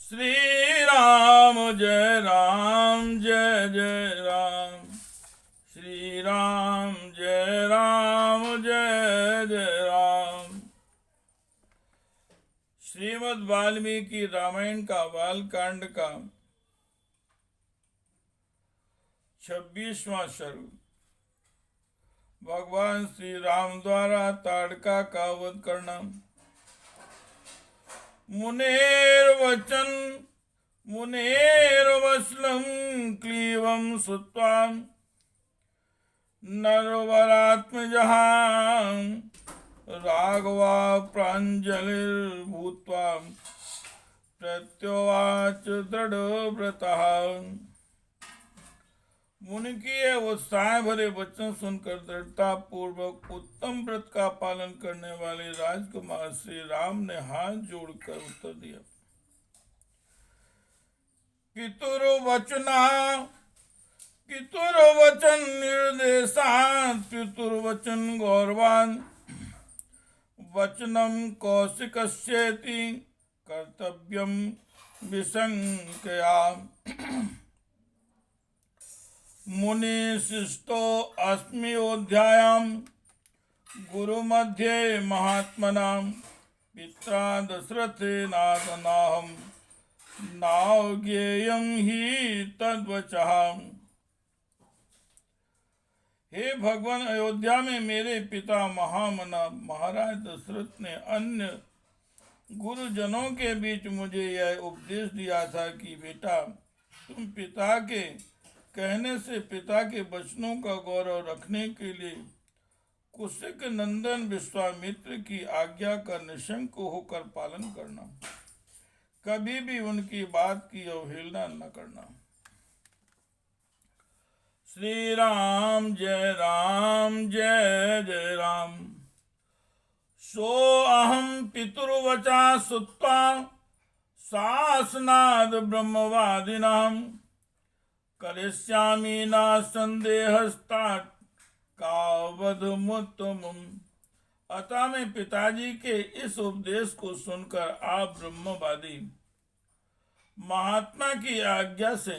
श्री राम जय राम जय जय राम। श्री राम जय राम जय जय राम। श्रीमद् वाल्मीकि रामायण का बालकांड का 26वां सर्ग। भगवान श्री राम द्वारा ताड़का का वध करना। मुनेर्वचनं क्लीवं श्रुत्वा नरवरात्मजः राघवा प्राञ्जलिर्भूत्वा प्रत्युवाच दृढ़व्रतः। मुनि की यह उत्साह भरे वचन सुनकर दृढ़ता पूर्वक उत्तम व्रत का पालन करने वाले राजकुमार श्री राम ने हाथ जोड़कर उत्तर दिया। पितुर्वचन निर्देशात् पितुर्वचन गौरवान् वचनम कौशिकस्येति कर्तव्यम विसंज्ञया। मुनिशिष्टो अस्म्योऽध्यायां गुरुमध्ये महात्मनां पित्रा दशरथेनादनाहं नावज्ञेयं हि तद्वचः। हे भगवान, अयोध्या में मेरे पिता महामना महाराज दशरथ ने अन्य गुरुजनों के बीच मुझे यह उपदेश दिया था कि बेटा, तुम पिता के कहने से पिता के वचनों का गौरव रखने के लिए कुशिक नंदन विश्वामित्र की आज्ञा का निशंक होकर पालन करना, कभी भी उनकी बात की अवहेलना न करना। श्री राम जय जय राम। सो अहम पितुर्वचा श्रुत्वा शासनाद ब्रह्मवादिनां करिष्यामि न संदेहस्तात् कावधमुत्तमम्। अतः मैं पिताजी के इस उपदेश को सुनकर आप ब्रह्मवादी महात्मा की आज्ञा से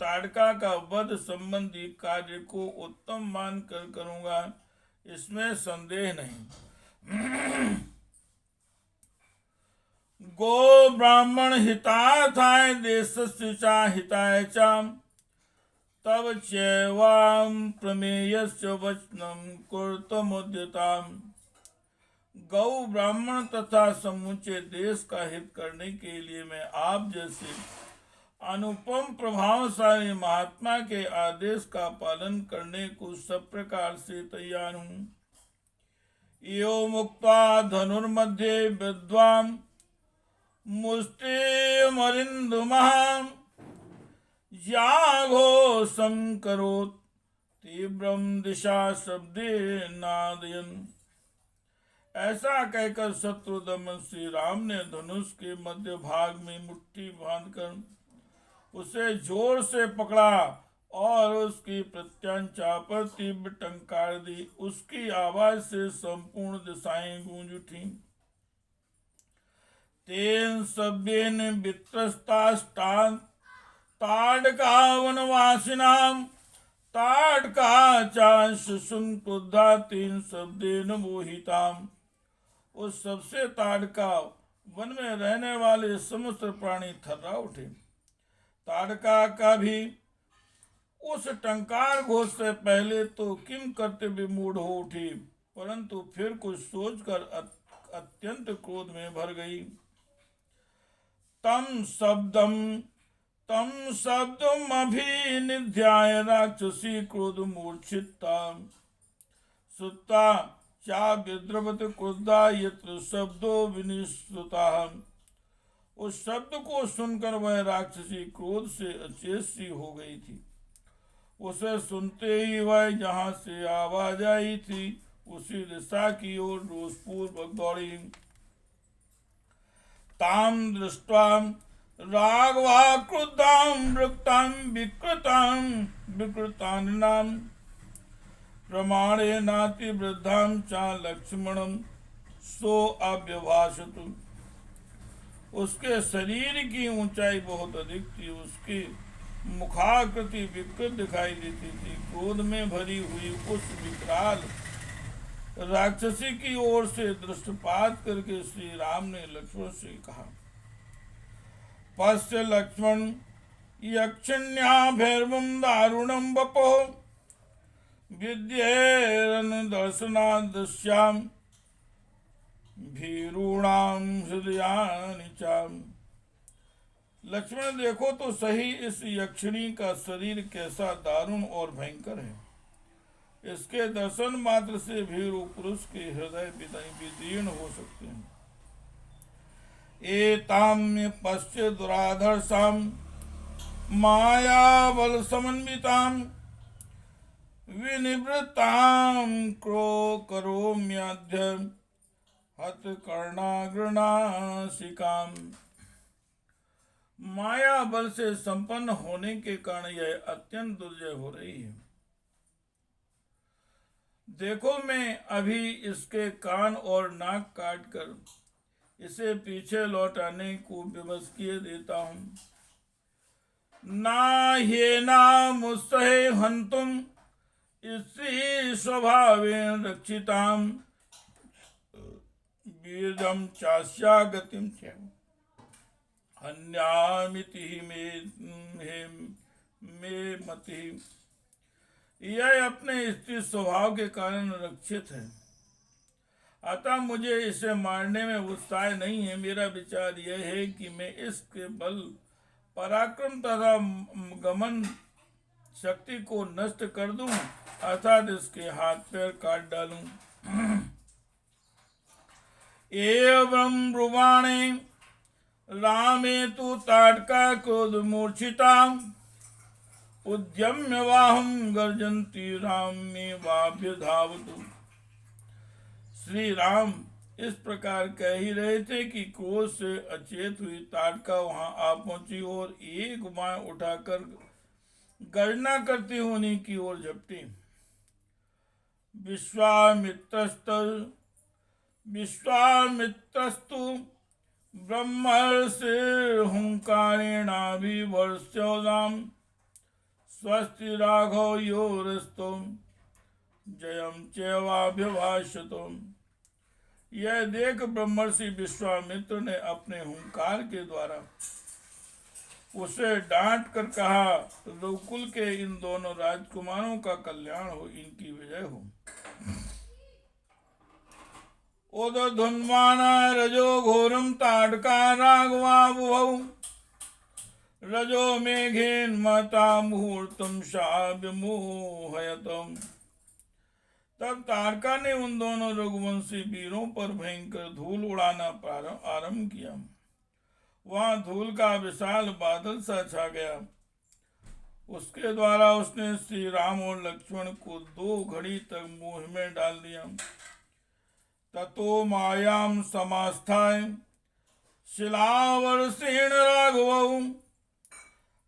ताड़का का वध संबंधी कार्य को उत्तम मानकर करूंगा, इसमें संदेह नहीं। गो ब्राह्मण हितार्थाय देशस्य च हिताय च तव चैवां प्रमेयस्य वचनं कुरुतमुद्यताम्। गौ ब्राह्मण तथा समूचे देश का हित करने के लिए मैं आप जैसे अनुपम प्रभावशाली महात्मा के आदेश का पालन करने को सब प्रकार से तैयार हूँ। यो मुक्त्वा धनुर्मध्ये विद्वां मुष्टिमरिन्दुमः याघोषं करोत् तीव्रं दिशा शब्देनादयन्। ऐसा कहकर शत्रुदमन श्री राम ने धनुष के मध्य भाग में मुट्ठी बांधकर उसे जोर से पकड़ा और उसकी प्रत्यंचा पर तीव्र टंकार दी। उसकी आवाज से संपूर्ण दिशाएं गूंज उठी। तेन शब्देन वित्रस्तास्तान् ताड़का वनवासिनां ताड़का च शुशुं क्रुद्धा तेन शब्देन मोहिताम्। उस सबसे ताड़का वन में रहने वाले समस्त प्राणी थर्रा उठे। ताड़का का भी उस टंकार घोष से पहले तो किम कर्तव्य मूढ़ हो उठी, परंतु फिर कुछ सोचकर अत्यंत क्रोध में भर गई। तम शब्दम अभिनिध्याय राक्षसी क्रोध मूर्छिता सुता चा विद्रवत क्रोधा यत्र शब्दो विनिश्रुता। उस शब्द को सुनकर वह राक्षसी क्रोध से अचेत सी हो गई थी। उसे सुनते ही वह जहाँ से आवाज आई थी उसी दिशा की ओर रोषपूर्वक दौड़ी। ताम दृष्ट्वा राघवा क्रुद्धां वृक्तां विकृतान्नां प्रमाणे नाति वृद्धां च लक्ष्मणं सो अव्यभाषत। उसके शरीर की ऊंचाई बहुत अधिक थी, उसकी मुखाकृति विकृत दिखाई देती थी। क्रोध में भरी हुई उस विकराल राक्षसी की ओर से दृष्टिपात करके श्री राम ने लक्ष्मण से कहा, पश्य लक्ष्मण यक्षिण्याभैर्वं दारुणं वपो विद्येरन दर्शनादृश्याम भीरूणां हृदयानि चाम। लक्ष्मण देखो तो सही, इस यक्षिणी का शरीर कैसा दारुण और भयंकर है। इसके दर्शन मात्र से भीरू पुरुष के हृदय विदीर्ण हो सकते हैं। एताम्य पश्य दुराधर्षाम माया बल समन्विताम विनिवृत्ताम क्रो करोम्याद्य हत कर्णाग्रनासिकाम। माया बल से संपन्न होने के कारण यह अत्यंत दुर्जय हो रही है। देखो, मैं अभी इसके कान और नाक काटकर इसे पीछे लौटाने को विवश किए देता हूं। ना ये ना मुत्सहे हंतुम इसी स्वभावेन रक्षिताम वीरम चास्या गतिम च अन्यामिति में मति। यह अपने स्त्री स्वभाव के कारण रक्षित है, अतः मुझे इसे मारने में उत्साह नहीं है। मेरा विचार यह है कि मैं इसके बल पराक्रम तथा गमन शक्ति को नष्ट कर दूं, अर्थात इसके हाथ पैर काट डालूं। एवं ब्रुवाणे रामे तु ताटका क्रोध मूर्छिता उद्यम्य वाहम गर्जन्ती रामे वाभ्य धावतु। श्री राम इस प्रकार कह ही रहे थे कि क्रोध से अचेत हुई ताटका वहां आ पहुंची और एक बाण उठाकर गर्जना करती हुई उन्हीं की ओर झपटी। विश्वामित्रस्तु ब्रह्मर्षिहुंकारेणाभिवर्ष्योदाम स्वस्ति राघव योरस्तुम जयम चैवाभ्यभाषतुम। यह देख ब्रह्मर्षि विश्वामित्र ने अपने हुंकार के द्वारा उसे डांट कर कहा, रघुकुल के इन दोनों राजकुमारों का कल्याण हो, इनकी विजय हो। उदधुन्वाना रजो घोरम ताटका राघवाबुभौ रजो मेघेन महता मुहूर्तम शाव्यमोहयतम। तब तारका ने उन दोनों रघुवंशी वीरों पर भयंकर धूल उड़ाना आरंभ किया। वहां धूल का विशाल बादल सा छा गया। उसके द्वारा उसने श्री राम और लक्ष्मण को 2 घड़ी तक मोह में डाल दिया। ततो मायाम समास्थाय शिलावर्षेण राघवौ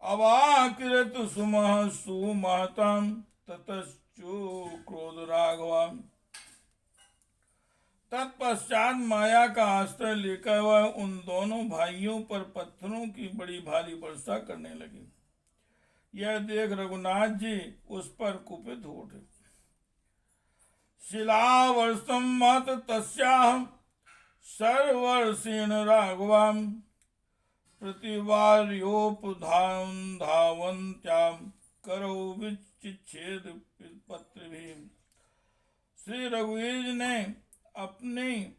अवाकिरत सुमह सुमहताम ततश्चो क्रोध राघवा। तत्पश्चात माया का आश्रय लेकर वह उन दोनों भाइयों पर पत्थरों की बड़ी भारी वर्षा करने लगी। यह देख रघुनाथ जी उस पर कुपित हो उठे। शिलावर्षम मत तस्याह सर्वर्षेण राघवाम प्रतिवार्योपधावन्त्याम करो विच्छेद पत्र। श्री रघुवीर ने अपनी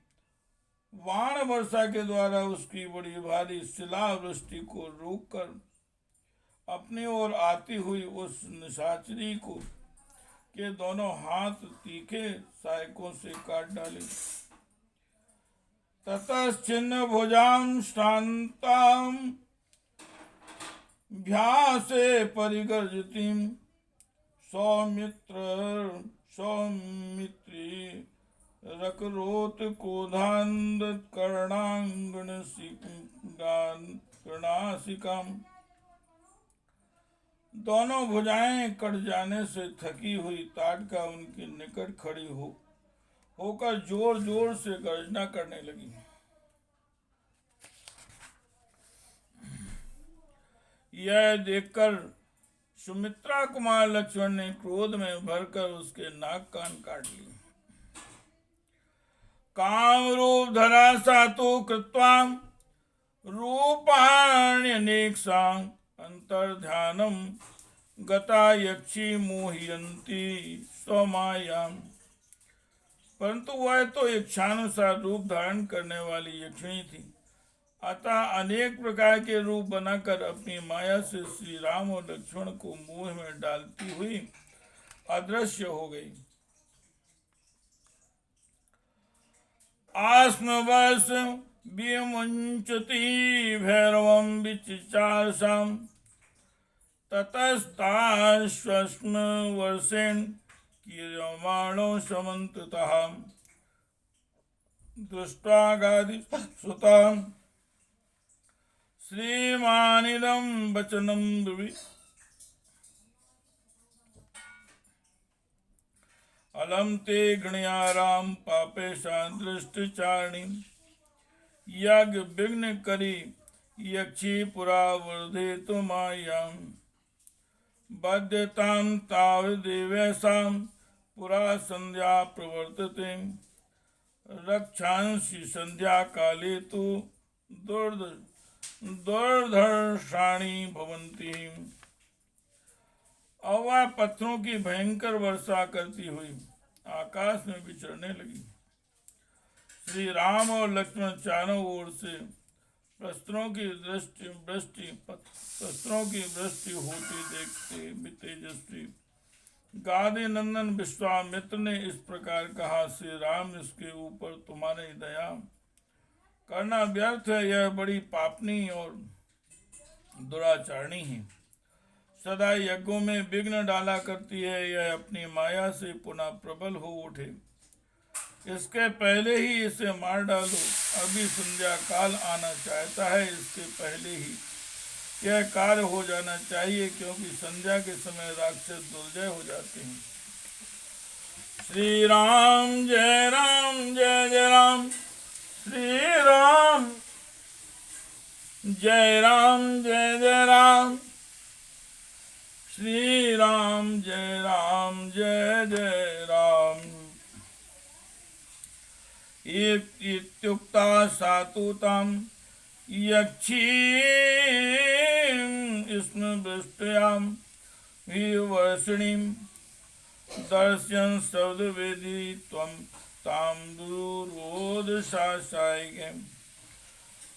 वाण वर्षा के द्वारा उसकी बड़ी भारी शिलावृष्टि को रोककर अपनी ओर आती हुई उस निशाचरी को के दोनों हाथ तीखे सहायकों से काट डाले। ततश्चिन्न भुजां श्रांतां भ्यासे परिगर्जतीं सौमित्री रकरोत क्रोधान्ध कर्णासिकाम। दोनों भुजाएं कट जाने से थकी हुई ताटका उनके निकट खड़ी होकर जोर जोर से गर्जना करने लगी। यह देखकर सुमित्रा कुमार लक्ष्मण ने क्रोध में भरकर उसके नाक कान काट लिए। काम रूप धरा सातु कृत्वा रूपाण्यनेकसां अंतर्ध्यानम गता यक्षी मोहयंती स्वमायाम। परंतु वह तो इच्छानुसार रूप धारण करने वाली यक्षिणी थी, अतः अनेक प्रकार के रूप बनाकर अपनी माया से श्री राम और लक्ष्मण को मोह में डालती हुई अदृश्य हो गई। आस्मवश विमुंचति भैरवं विचिचारसां ततस्ताश्वस्म वर्षेण कीर्यमाणो समन्ततः दृष्ट्वा गादि सुतां श्रीमानिदं वचनं ब्रवीत्। अलम ते गणयाराम पापेशा दृष्टिचारिणी यज्ञ विघ्न करी यक्षी पुरा वर्धे तो मायां बाध्यतां तावदेवैसां पुरा संध्या प्रवर्तते रक्षांसि संध्या काले तो दुर्धर्षाणि भवन्ति। और वह पत्थरों की भयंकर वर्षा करती हुई आकाश में विचरने लगी। श्री राम और लक्ष्मण चारों ओर से शस्त्रों की वृष्टि होती देखते तेजस्वी गादी नंदन विश्वामित्र ने इस प्रकार कहा, श्री राम इसके ऊपर तुम्हारी दया करना व्यर्थ है, यह बड़ी पापनी और दुराचारणी है, सदा यज्ञों में विघ्न डाला करती है, यह अपनी माया से पुनः प्रबल हो उठे, इसके पहले ही इसे मार डालो। अभी संध्या काल आना चाहता है, इसके पहले ही यह कार्य हो जाना चाहिए, क्योंकि संध्या के समय राक्षस दुर्जय हो जाते हैं। श्री राम जय जय राम, श्री राम जय जय राम, श्री राम जय जय राम। इत्युक्ता सातुतां यक्षीं स्मृष्ट्यां विवर्षिणीं दर्शयन् शब्दवेदी त्वं तां दुरोधशासायिकीम्।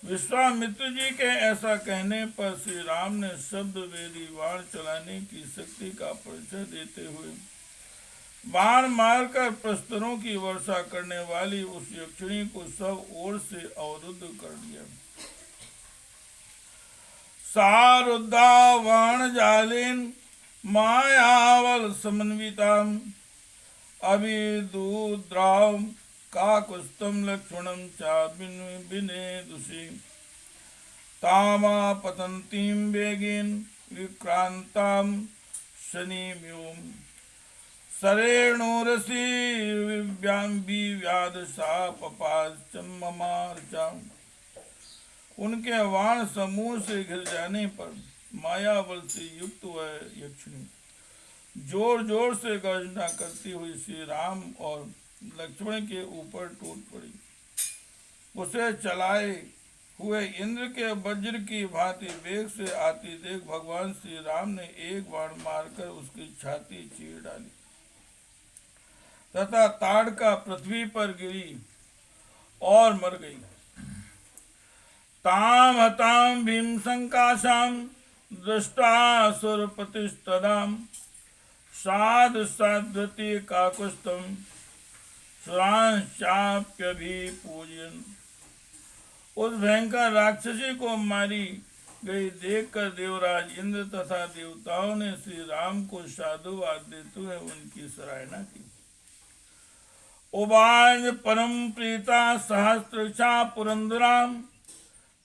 विश्वामित्र जी के ऐसा कहने पर श्री राम ने शब्द वेदी बाण चलाने की शक्ति का परिचय देते हुए बाण मारकर प्रस्तरों की वर्षा करने वाली उस यक्षिणी को सब ओर से अवरुद्ध कर दिया। सारुद्धा बाण जालिन मायावल समन्विताम अभिदुद्राव काकुस्तम लक्ष्मणं चाभिनेदुषि तामापतन्तीं वेगेन विक्रान्तां शनिम्यों सरेणुरसि विव्यादशा पपाचम्ममार्चा। उनके वाण समूह से घिर जाने पर मायाबल से युक्त वह यक्षिणी जोर जोर से गर्जना करती हुई श्री राम और लक्ष्मण के ऊपर टूट पड़ी। उसे चलाए हुए इंद्र के वज्र की भांति वेग से आती देख भगवान श्री राम ने एक बाण मारकर उसकी छाती चीर डाली तथा ताड़का पृथ्वी पर गिरी और मर गई। ताम हताम भीम संकाशाम दृष्टा सुरपतिस्तदाम साध साधति काकुस्तम सुरांश्चाप्यभिपूजन। उस भयंकर राक्षसी को मारी गई देखकर देवराज इंद्र तथा देवताओं ने श्री राम को साधुवाद देते हुए उनकी सराहना की। उवाच परम प्रीता सहस्त्रशा पुरंदराम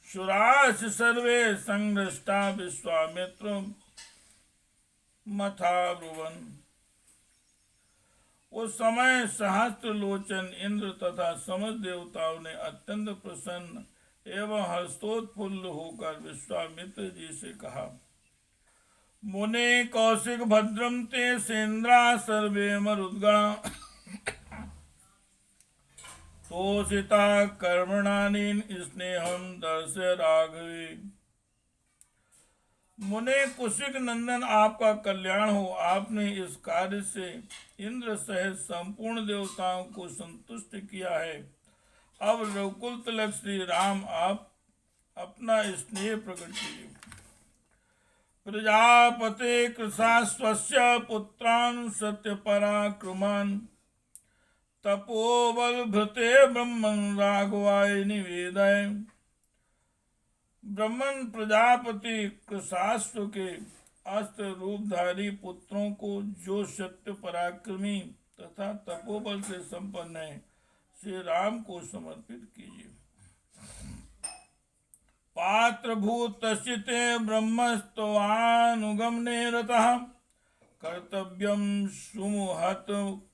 सुराश सर्वे संघ्रष्टा विश्वामित्र मथा ब्रुवन। उस समय सहस्त्र लोचन इंद्र तथा समस्त देवताओं ने अत्यंत प्रसन्न एवं हर्षोत्फुल्ल होकर विश्वामित्र जी से कहा, मुने कौशिक भद्रम ते सेन्द्रा सर्वे मरुद्गणा तोषिता कर्मणानीन स्नेहम दर्श राघवे। मुने कुशिक नंदन, आपका कल्याण हो। आपने इस कार्य से इंद्र सहित संपूर्ण देवताओं को संतुष्ट किया है। अब रघुकुल तिलक श्री राम, आप अपना स्नेह प्रकट कीजिए। प्रजापते कृशाश्वस्य पुत्रान् सत्य पराक्रमान् तपोबल भृते ब्रह्मन् राघवाय निवेदय। ब्रह्मन प्रजापति कृशाश्व के अस्त्र रूपधारी पुत्रों को, जो सत्य पराक्रमी तथा तपोबल से संपन्न है, श्री राम को समर्पित कीजिए। पात्रभूत तस्ते ब्रह्मस्तवानुगमने रतः कर्तव्यम सुमुहत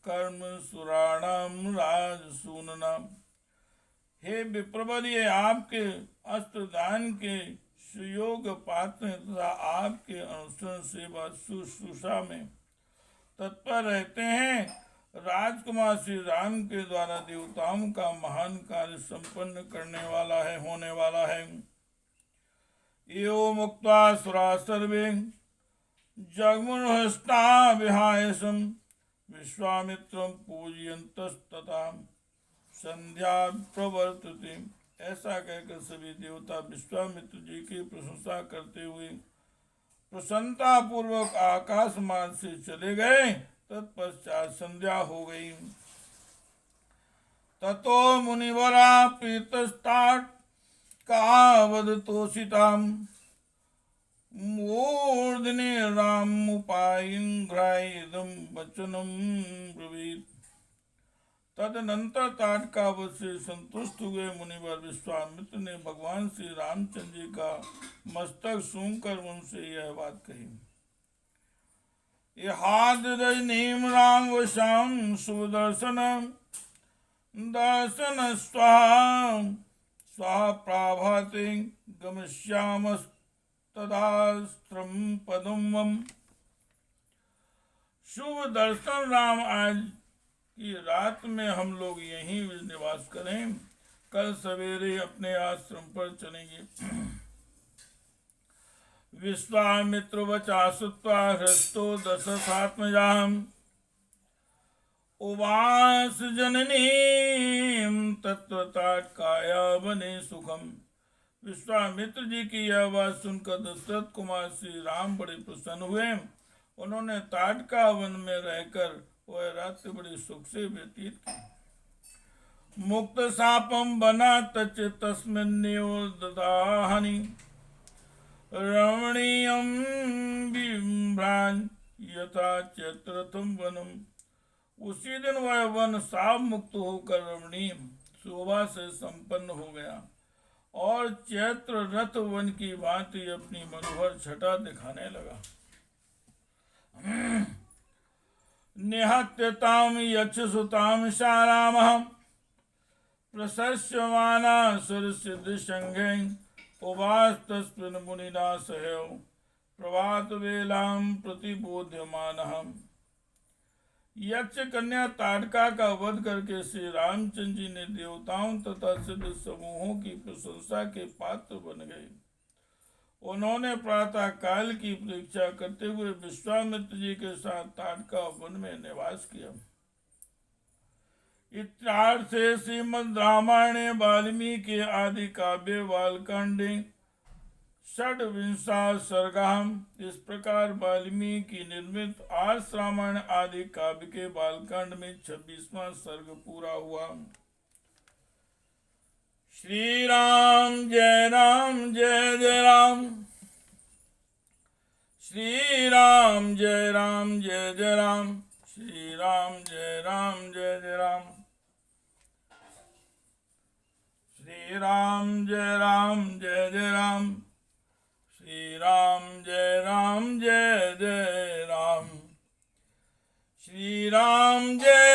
कर्म सुराणाम राजसूननाम। हे विप्रवर, ये आपके अस्त्रदान के सुयोग पात्र तथा आपके अनुसरण सेवा शुश्रूषा में तत्पर रहते हैं। राजकुमार श्री राम के द्वारा देवताओं का महान कार्य संपन्न करने वाला है, होने वाला है। एवं मुक्त्वा सुरा सर्वे जगमुनहस्ता विहायसं विश्वामित्रं पूजयन्तस्तथा संध्या प्रवर्तते। ऐसा कहकर सभी देवता विश्वामित्र जी की प्रशंसा करते हुए प्रसन्नता पूर्वक आकाश मार्ग से चले गए। तत्पश्चात संध्या हो गई। ततो मुनिवरा प्रीतस्तात् कावदतोषिताम् मूर्धनि रामुपायिघ्रायिदं वचनं ब्रवीत्। तदनंतर ताटकावत से संतुष्ट हुए मुनिवर विश्वामित्र ने भगवान श्री रामचंद्र जी का मस्तक सूंघकर उनसे यह बात कही। इहादरजनीम राम वशाम शुभ दर्शन दर्शन स्वाहा प्राभाते गमिष्यामस्तदास्त्रं पदम। शुभ दर्शन राम, आज की रात में हम लोग यहीं निवास करें, कल सवेरे अपने आश्रम पर चलेंगे। विश्वामित्र वचा श्रुत्वा हृष्टो दशरथात्मजाम् उवास जननीं तत्र ताटकाया बने सुखम। विश्वामित्र जी की यह बात सुनकर दशरथ कुमार श्री राम बड़े प्रसन्न हुए। उन्होंने ताटका वन में रहकर वह रात्रि बड़ी सुख से व्यतीत की। मुक्त सापम बना तच तस्मिन्नेव ददाहनि रमणीयं बिभ्राण यथा चैत्ररथम वनम। उसी दिन वह वन साप मुक्त होकर रमणीय शोभा से संपन्न हो गया और चैत्र रथ वन की भांति अपनी मनोहर छटा दिखाने लगा। निहत्यताम यक्षसुताम शारामः प्रशस्यमाना सुरसिद्ध संघे उवास तस्मिन् मुनिना सहैव प्रभात वेलां प्रतिबोध्यमानः। यक्ष कन्या ताटका का वध करके श्री रामचंद्र जी ने देवताओं तथा सिद्ध समूहों की प्रशंसा के पात्र बन गए। उन्होंने प्रातः काल की प्रतीक्षा करते हुए विश्वामित्र जी के साथ ताटका वन में निवास किया। इत्यार्थे श्रीमद् रामायणे वाल्मीकि आदि काव्ये बालकांडे षड्विंशा सर्गाम। इस प्रकार वाल्मीकि निर्मित आर्ष रामायण आदि काव्य के बालकांड में 26वां सर्ग पूरा हुआ। श्री राम जय जय राम। श्री राम जय जय राम। श्री राम जय जय राम। श्री राम जय जय राम। श्री राम जय जय राम। श्री राम जय